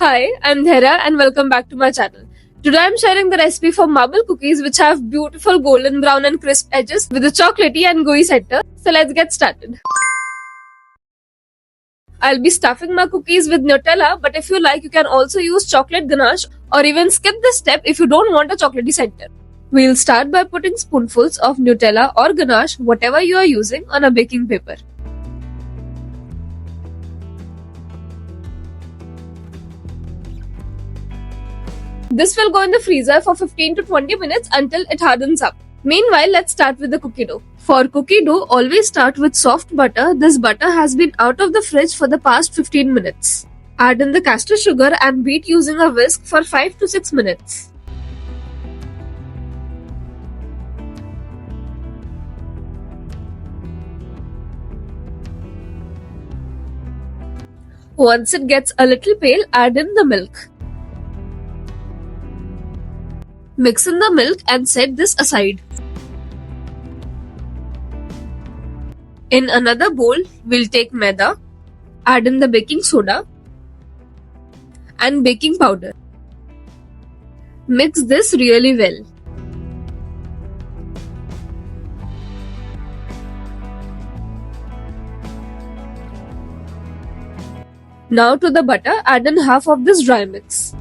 Hi, I'm Dhera and welcome back to my channel. Today I'm sharing the recipe for marble cookies which have beautiful golden brown and crisp edges with a chocolatey and gooey center. So let's get started. I'll be stuffing my cookies with Nutella, but if you like you can also use chocolate ganache or even skip this step if you don't want a chocolatey center. We'll start by putting spoonfuls of Nutella or ganache, whatever you are using, on a baking paper. This will go in the freezer for 15 to 20 minutes until it hardens up. Meanwhile, let's start with the cookie dough. For cookie dough, always start with soft butter. This butter has been out of the fridge for the past 15 minutes. Add in the castor sugar and beat using a whisk for 5 to 6 minutes. Once it gets a little pale, add in the milk. Mix in the milk and set this aside. In another bowl, we'll take maida, add in the baking soda and baking powder. Mix this really well. Now to the butter, add in half of this dry mix.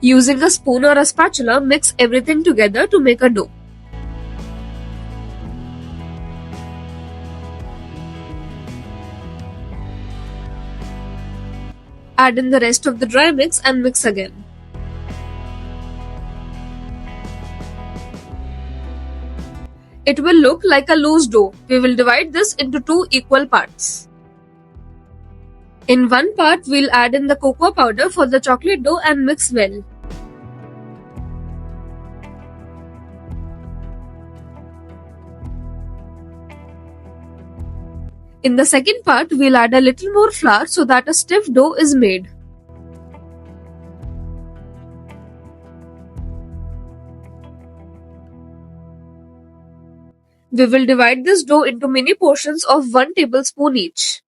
Using a spoon or a spatula, mix everything together to make a dough. Add in the rest of the dry mix and mix again. It will look like a loose dough. We will divide this into 2 equal parts. In one part, we'll add in the cocoa powder for the chocolate dough and mix well. In the second part, we'll add a little more flour so that a stiff dough is made. We will divide this dough into mini portions of 1 tablespoon each.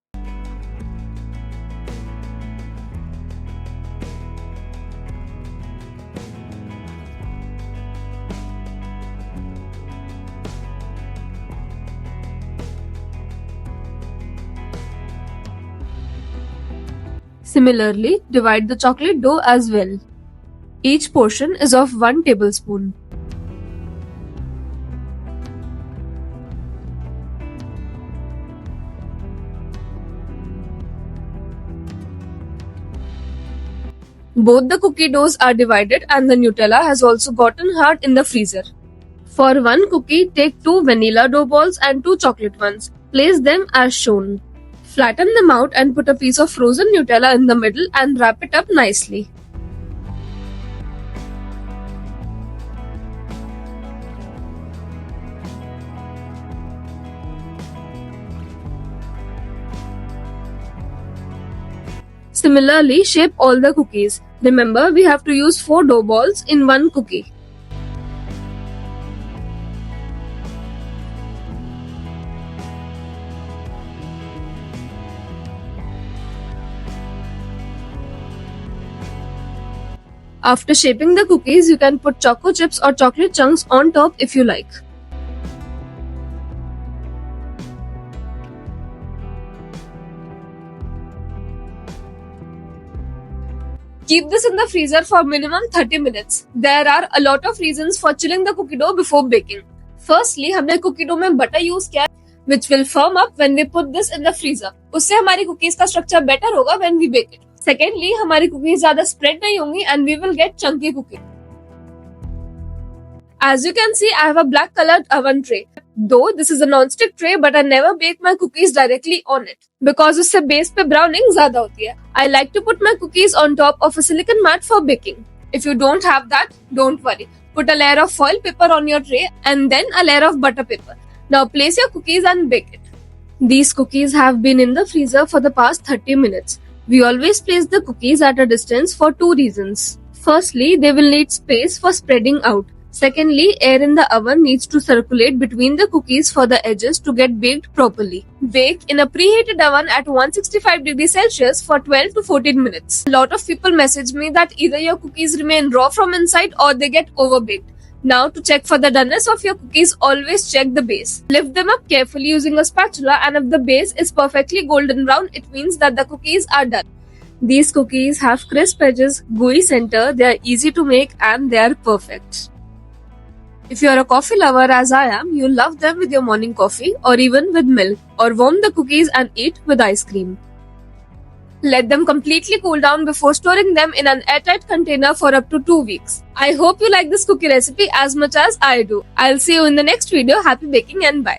Similarly, divide the chocolate dough as well. Each portion is of 1 tablespoon. Both the cookie doughs are divided and the Nutella has also gotten hard in the freezer. For one cookie, take 2 vanilla dough balls and 2 chocolate ones. Place them as shown. Flatten them out and put a piece of frozen Nutella in the middle and wrap it up nicely. Similarly, shape all the cookies. Remember, we have to use 4 dough balls in one cookie. After shaping the cookies, you can put choco chips or chocolate chunks on top if you like. Keep this in the freezer for minimum 30 minutes. There are a lot of reasons for chilling the cookie dough before baking. Firstly, हमने cookie dough में butter use किया, which will firm up when we put this in the freezer. उससे हमारी cookies का structure better होगा when we bake it. Secondly, हमारी cookies ज़्यादा spread नहीं होंगी and we will get chunky cookie. As you can see, I have a black colored oven tray. Though this is a non-stick tray, but I never bake my cookies directly on it because उससे base पे browning ज़्यादा होती है. I like to put my cookies on top of a silicone mat for baking. If you don't have that, don't worry. Put a layer of foil paper on your tray and then a layer of butter paper. Now place your cookies and bake it. These cookies have been in the freezer for the past 30 minutes. We always place the cookies at a distance for 2 reasons. Firstly, they will need space for spreading out. Secondly, air in the oven needs to circulate between the cookies for the edges to get baked properly. Bake in a preheated oven at 165 degrees Celsius for 12 to 14 minutes. A lot of people message me that either your cookies remain raw from inside or they get overbaked. Now, to check for the doneness of your cookies, always check the base. Lift them up carefully using a spatula, and if the base is perfectly golden brown, it means that the cookies are done. These cookies have crisp edges, gooey center, they are easy to make, and they are perfect. If you are a coffee lover as I am, you'll love them with your morning coffee or even with milk, or warm the cookies and eat with ice cream. Let them completely cool down before storing them in an airtight container for up to 2 weeks. I hope you like this cookie recipe as much as I do. I'll see you in the next video. Happy baking and bye.